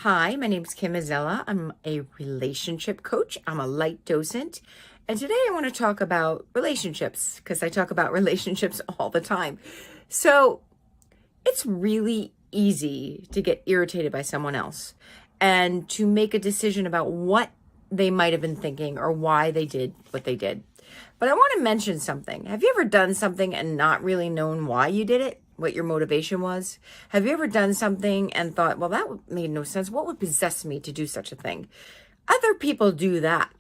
Hi, my name is Kim Azella. I'm a relationship coach. I'm a light docent. And today I want to talk about relationships because I talk about relationships all the time. So it's really easy to get irritated by someone else and to make a decision about what they might have been thinking or why they did what they did. But I want to mention something. Have you ever done something and not really known why you did it? What your motivation was? Have you ever done something and thought, well, that made no sense. What would possess me to do such a thing? Other people do that.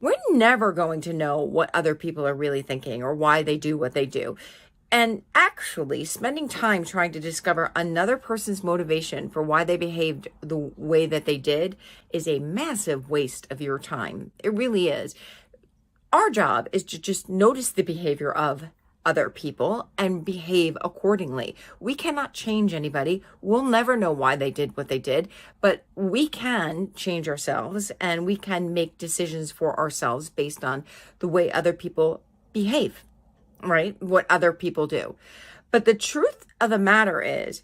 We're never going to know what other people are really thinking or why they do what they do. And actually, spending time trying to discover another person's motivation for why they behaved the way that they did is a massive waste of your time. It really is. Our job is to just notice the behavior of other people and behave accordingly. We cannot change anybody. We'll never know why they did what they did, but we can change ourselves and we can make decisions for ourselves based on the way other people behave, right? What other people do. But the truth of the matter is,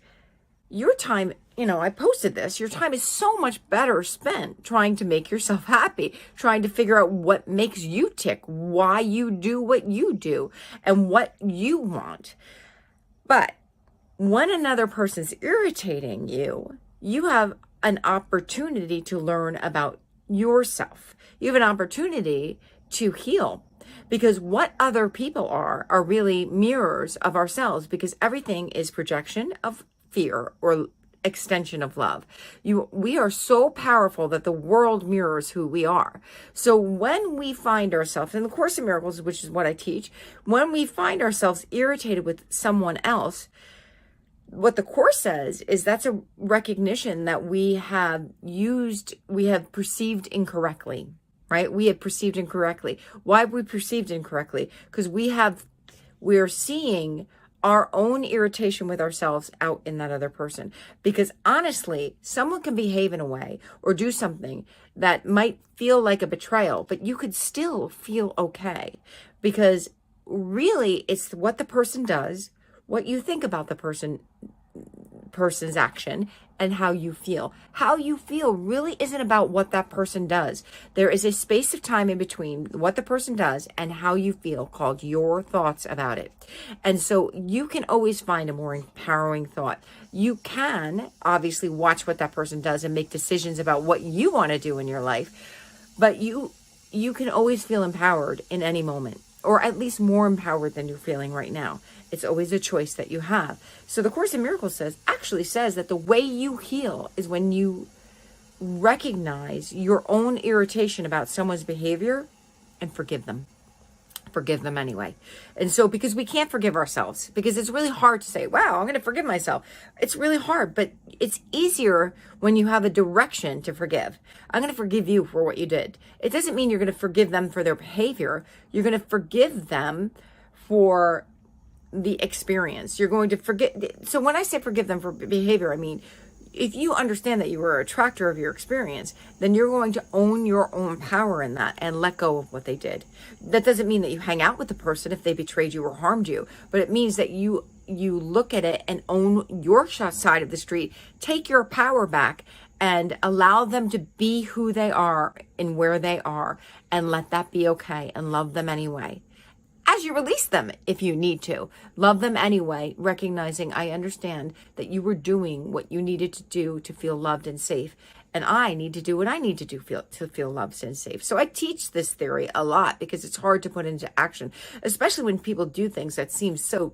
your time, I posted this, your time is so much better spent trying to make yourself happy, trying to figure out what makes you tick, why you do what you do, and what you want. But when another person's irritating you, you have an opportunity to learn about yourself. You have an opportunity to heal. Because what other people are really mirrors of ourselves, because everything is projection of fear or extension of love. We are so powerful that the world mirrors who we are. So when we find ourselves in the Course in Miracles, which is what I teach, when we find ourselves irritated with someone else, what the Course says is that's a recognition that we have perceived incorrectly, right? We have perceived incorrectly. Why have we perceived incorrectly? Because we're seeing our own irritation with ourselves out in that other person. Because honestly, someone can behave in a way or do something that might feel like a betrayal, but you could still feel okay. Because really, it's what the person does, what you think about the person's action, and how you feel. How you feel really isn't about what that person does. There is a space of time in between what the person does and how you feel called your thoughts about it. And so you can always find a more empowering thought. You can obviously watch what that person does and make decisions about what you want to do in your life, but you can always feel empowered in any moment, or at least more empowered than you're feeling right now. It's always a choice that you have. So the Course in Miracles actually says that the way you heal is when you recognize your own irritation about someone's behavior and forgive them. Forgive them anyway. And so, because we can't forgive ourselves, because it's really hard to say, wow, I'm going to forgive myself. It's really hard, but it's easier when you have a direction to forgive. I'm going to forgive you for what you did. It doesn't mean you're going to forgive them for their behavior. You're going to forgive them for the experience. You're going to forget. So when I say forgive them for behavior, I mean, if you understand that you were a attractor of your experience, then you're going to own your own power in that and let go of what they did. That doesn't mean that you hang out with the person if they betrayed you or harmed you, but it means that you look at it and own your side of the street, take your power back and allow them to be who they are and where they are, and let that be okay and love them anyway. As you release them, if you need to, love them anyway, recognizing I understand that you were doing what you needed to do to feel loved and safe. And I need to do what I need to do to feel loved and safe. So I teach this theory a lot because it's hard to put into action, especially when people do things that seem so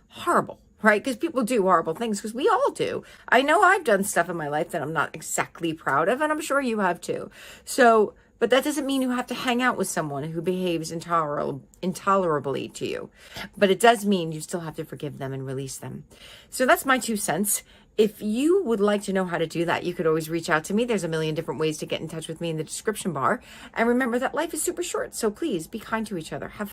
horrible, right? Because people do horrible things, because we all do. I know I've done stuff in my life that I'm not exactly proud of, and I'm sure you have too. So, but that doesn't mean you have to hang out with someone who behaves intolerably to you. But it does mean you still have to forgive them and release them. So that's my 2 cents. If you would like to know how to do that, you could always reach out to me. There's a million different ways to get in touch with me in the description bar. And remember that life is super short. So please be kind to each other. Have